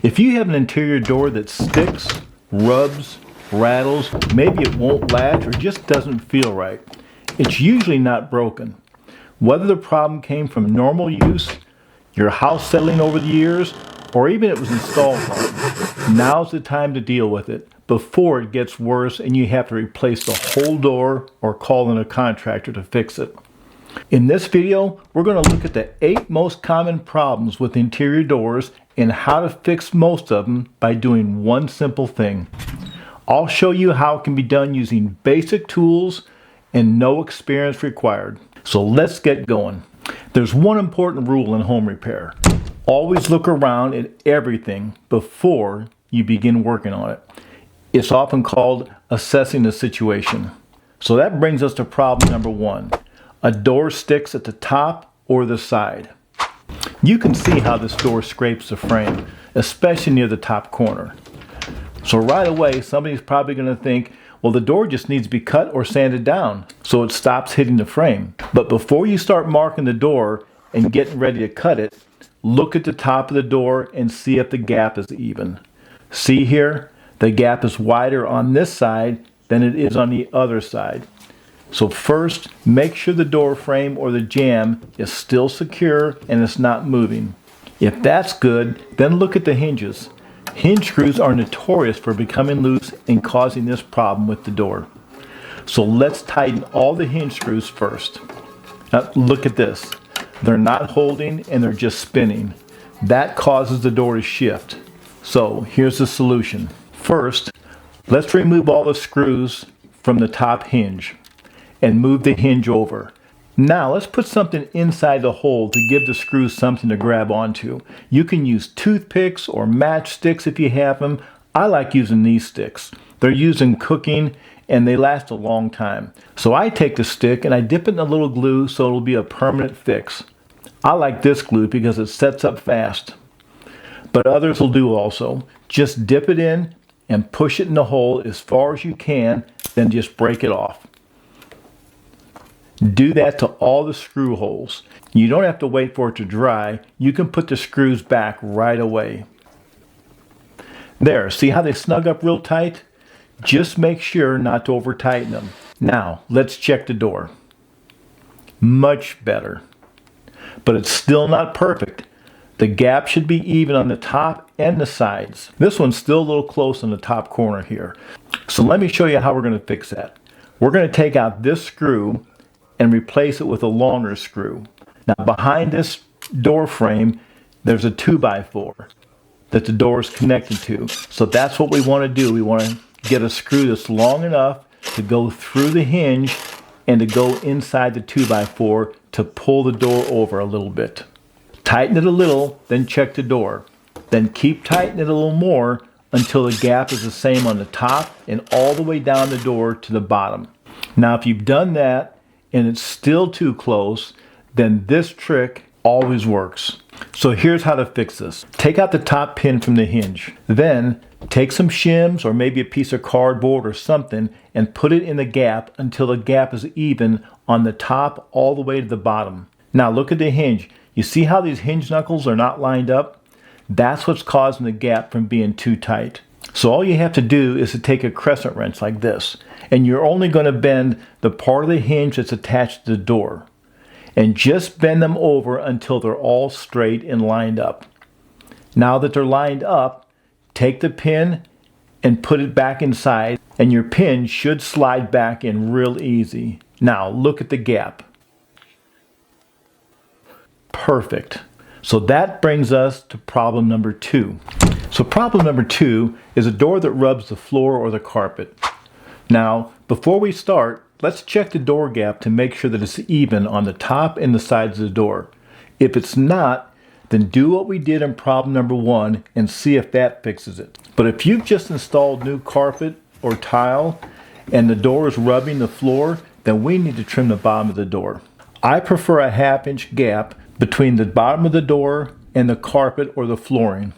If you have an interior door that sticks, rubs, rattles, maybe it won't latch or just doesn't feel right, it's usually not broken. Whether the problem came from normal use, your house settling over the years, or even it was installed wrong, now's the time to deal with it before it gets worse and you have to replace the whole door or call in a contractor to fix it. In this video, we're going to look at the 8 most common problems with interior doors and how to fix most of them by doing one simple thing. I'll show you how it can be done using basic tools and no experience required. So let's get going. There's one important rule in home repair. Always look around at everything before you begin working on it. It's often called assessing the situation. So that brings us to problem number 1. A door sticks at the top or the side. You can see how this door scrapes the frame, especially near the top corner. So right away, somebody's probably going to think, well, the door just needs to be cut or sanded down so it stops hitting the frame. But before you start marking the door and getting ready to cut it, look at the top of the door and see if the gap is even. See here? The gap is wider on this side than it is on the other side. So first, make sure the door frame or the jamb is still secure and it's not moving. If that's good, then look at the hinges. Hinge screws are notorious for becoming loose and causing this problem with the door. So let's tighten all the hinge screws first. Now look at this. They're not holding and they're just spinning. That causes the door to shift. So here's the solution. First, let's remove all the screws from the top hinge and move the hinge over. Now let's put something inside the hole to give the screws something to grab onto. You can use toothpicks or matchsticks if you have them. I like using these sticks. They're used in cooking and they last a long time. So I take the stick and I dip it in a little glue so it'll be a permanent fix. I like this glue because it sets up fast. But others will do also. Just dip it in and push it in the hole as far as you can, then just break it off. Do that to all the screw holes. You don't have to wait for it to dry. You can put the screws back right away. There, see how they snug up real tight? Just make sure not to over tighten them. Now, let's check the door. Much better. But it's still not perfect. The gap should be even on the top and the sides. This one's still a little close on the top corner here. So let me show you how we're going to fix that. We're going to take out this screw and replace it with a longer screw. Now behind this door frame, there's a 2x4 that the door is connected to. So that's what we want to do. We want to get a screw that's long enough to go through the hinge and to go inside the 2x4 to pull the door over a little bit. Tighten it a little, then check the door. Then keep tightening it a little more until the gap is the same on the top and all the way down the door to the bottom. Now if you've done that and it's still too close, then this trick always works. So here's how to fix this. Take out the top pin from the hinge. Then take some shims or maybe a piece of cardboard or something and put it in the gap until the gap is even on the top all the way to the bottom. Now look at the hinge. You see how these hinge knuckles are not lined up? That's what's causing the gap from being too tight. So all you have to do is to take a crescent wrench like this, and you're only going to bend the part of the hinge that's attached to the door. And just bend them over until they're all straight and lined up. Now that they're lined up, take the pin and put it back inside, and your pin should slide back in real easy. Now look at the gap. Perfect. So that brings us to problem number 2. So problem number 2 is a door that rubs the floor or the carpet. Now, before we start, let's check the door gap to make sure that it's even on the top and the sides of the door. If it's not, then do what we did in problem number 1 and see if that fixes it. But if you've just installed new carpet or tile and the door is rubbing the floor, then we need to trim the bottom of the door. I prefer a 1/2 inch gap between the bottom of the door and the carpet or the flooring.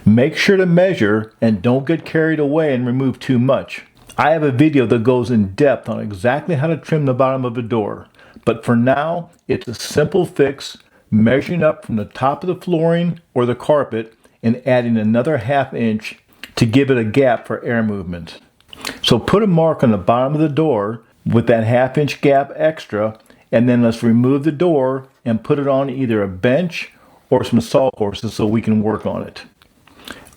Make sure to measure and don't get carried away and remove too much. I have a video that goes in depth on exactly how to trim the bottom of a door, but for now, it's a simple fix, measuring up from the top of the flooring or the carpet and adding another 1/2 inch to give it a gap for air movement. So put a mark on the bottom of the door with that 1/2 inch gap extra, and then let's remove the door and put it on either a bench or some sawhorses so we can work on it.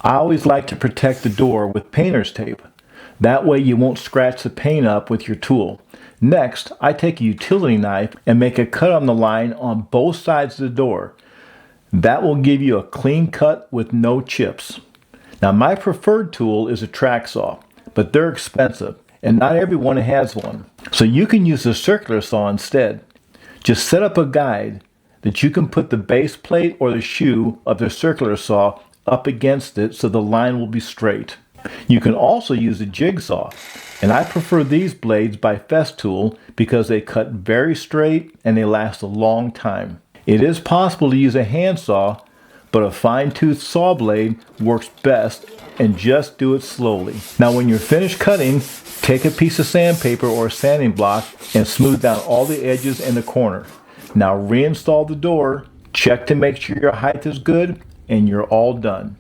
I always like to protect the door with painter's tape. That way you won't scratch the paint up with your tool. Next, I take a utility knife and make a cut on the line on both sides of the door. That will give you a clean cut with no chips. Now my preferred tool is a track saw, but they're expensive and not everyone has one. So you can use a circular saw instead. Just set up a guide that you can put the base plate or the shoe of the circular saw up against it so the line will be straight. You can also use a jigsaw, and I prefer these blades by Festool because they cut very straight and they last a long time. It is possible to use a handsaw, but a fine-tooth saw blade works best, and just do it slowly. Now when you're finished cutting, take a piece of sandpaper or a sanding block and smooth down all the edges and the corner. Now reinstall the door, check to make sure your height is good, and you're all done.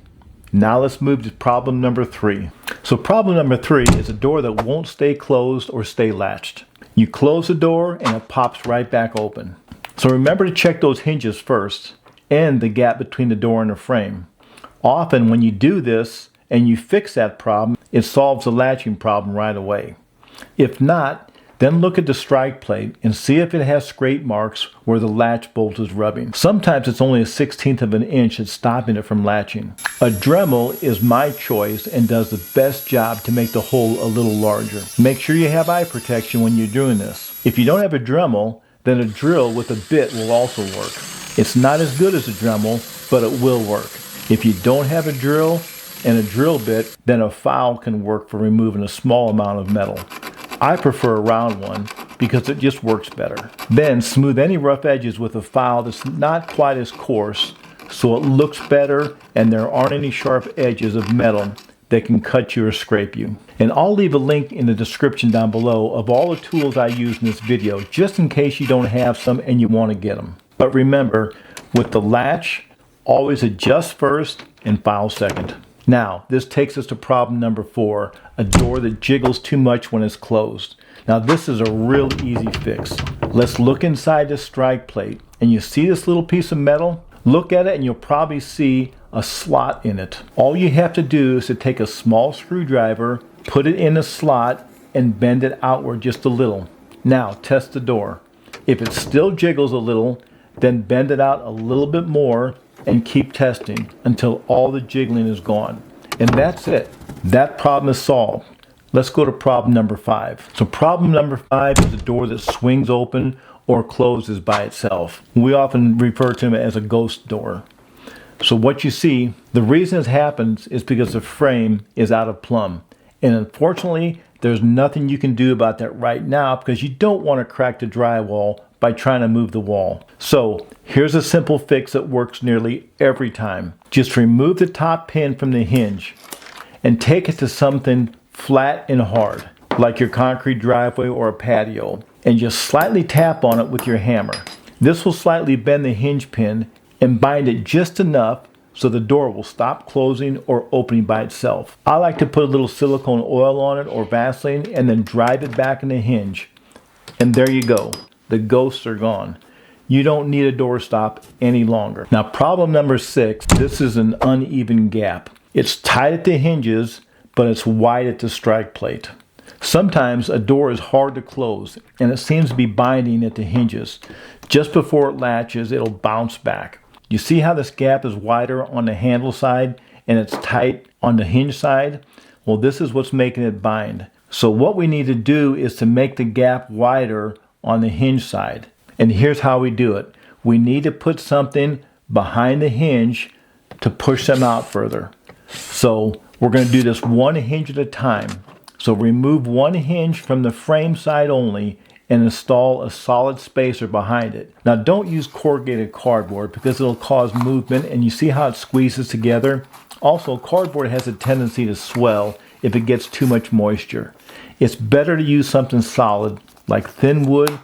Now let's move to problem number 3. So problem number 3 is a door that won't stay closed or stay latched. You close the door and it pops right back open. So remember to check those hinges first and the gap between the door and the frame. Often when you do this and you fix that problem, it solves the latching problem right away. If not, then look at the strike plate and see if it has scrape marks where the latch bolt is rubbing. Sometimes it's only a 1/16 of an inch that's stopping it from latching. A Dremel is my choice and does the best job to make the hole a little larger. Make sure you have eye protection when you're doing this. If you don't have a Dremel, then a drill with a bit will also work. It's not as good as a Dremel, but it will work. If you don't have a drill and a drill bit, then a file can work for removing a small amount of metal. I prefer a round one because it just works better. Then smooth any rough edges with a file that's not quite as coarse so it looks better and there aren't any sharp edges of metal that can cut you or scrape you. And I'll leave a link in the description down below of all the tools I use in this video just in case you don't have some and you want to get them. But remember, with the latch, always adjust first and file second. Now, this takes us to problem number 4, a door that jiggles too much when it's closed. Now this is a real easy fix. Let's look inside the strike plate, and you see this little piece of metal? Look at it and you'll probably see a slot in it. All you have to do is to take a small screwdriver, put it in the slot, and bend it outward just a little. Now test the door. If it still jiggles a little, then bend it out a little bit more and keep testing until all the jiggling is gone. And that's it. That problem is solved. Let's go to problem number 5. So problem number 5 is a door that swings open or closes by itself. We often refer to it as a ghost door. So what you see, the reason it happens is because the frame is out of plumb. And unfortunately, there's nothing you can do about that right now because you don't want to crack the drywall by trying to move the wall. So here's a simple fix that works nearly every time. Just remove the top pin from the hinge and take it to something flat and hard, like your concrete driveway or a patio, and just slightly tap on it with your hammer. This will slightly bend the hinge pin and bind it just enough so the door will stop closing or opening by itself. I like to put a little silicone oil on it or Vaseline and then drive it back in the hinge. And there you go. The ghosts are gone. You don't need a door stop any longer. Now problem number 6, this is an uneven gap. It's tight at the hinges, but it's wide at the strike plate. Sometimes a door is hard to close and it seems to be binding at the hinges. Just before it latches, it'll bounce back. You see how this gap is wider on the handle side and it's tight on the hinge side? Well, this is what's making it bind. So what we need to do is to make the gap wider on the hinge side. And here's how we do it. We need to put something behind the hinge to push them out further. So we're going to do this one hinge at a time. So remove one hinge from the frame side only and install a solid spacer behind it. Now don't use corrugated cardboard because it'll cause movement, and you see how it squeezes together? Also, cardboard has a tendency to swell if it gets too much moisture. It's better to use something solid like thin wood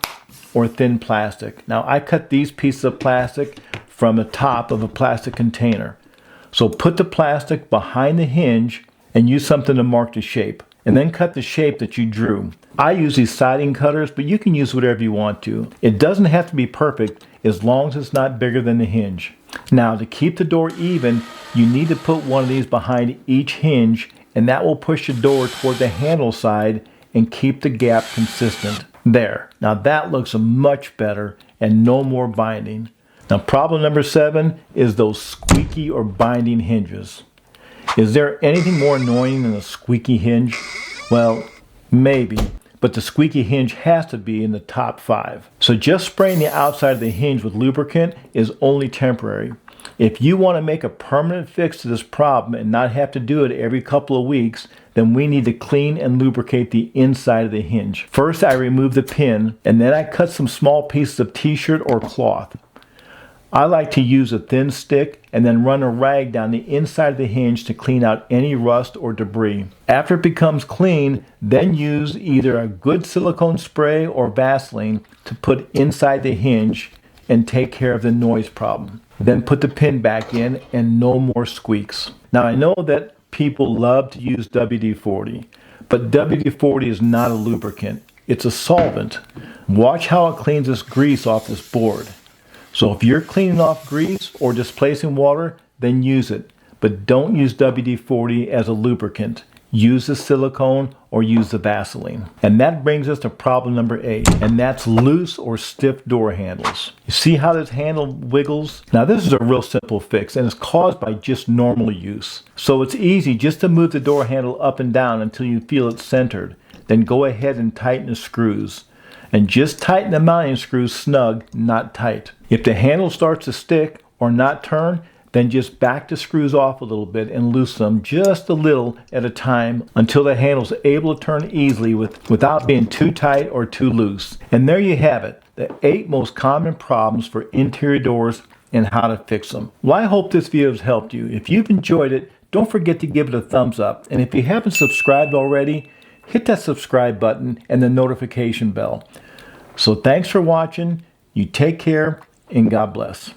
or thin plastic. Now I cut these pieces of plastic from the top of a plastic container. So put the plastic behind the hinge and use something to mark the shape. And then cut the shape that you drew. I use these siding cutters, but you can use whatever you want to. It doesn't have to be perfect as long as it's not bigger than the hinge. Now, to keep the door even, you need to put one of these behind each hinge, and that will push the door toward the handle side and keep the gap consistent. There. Now that looks much better and no more binding. Now problem number 7 is those squeaky or binding hinges. Is there anything more annoying than a squeaky hinge? Well, maybe, but the squeaky hinge has to be in the top 5. So just spraying the outside of the hinge with lubricant is only temporary. If you want to make a permanent fix to this problem and not have to do it every couple of weeks, then we need to clean and lubricate the inside of the hinge. First, I remove the pin, and then I cut some small pieces of t-shirt or cloth. I like to use a thin stick and then run a rag down the inside of the hinge to clean out any rust or debris. After it becomes clean, then use either a good silicone spray or Vaseline to put inside the hinge and take care of the noise problem. Then put the pin back in and no more squeaks. Now I know that people love to use WD-40, but WD-40 is not a lubricant. It's a solvent. Watch how it cleans this grease off this board. So if you're cleaning off grease or displacing water, then use it. But don't use WD-40 as a lubricant. Use the silicone or use the Vaseline. And that brings us to problem number 8, and that's loose or stiff door handles. You see how this handle wiggles? Now this is a real simple fix, and it's caused by just normal use. So it's easy just to move the door handle up and down until you feel it centered. Then go ahead and tighten the screws. And just tighten the mounting screws snug, not tight. If the handle starts to stick or not turn, then just back the screws off a little bit and loosen them just a little at a time until the handle is able to turn easily without being too tight or too loose. And there you have it, the 8 most common problems for interior doors and how to fix them. Well, I hope this video has helped you. If you've enjoyed it, don't forget to give it a thumbs up. And if you haven't subscribed already, hit that subscribe button and the notification bell. So thanks for watching. You take care and God bless.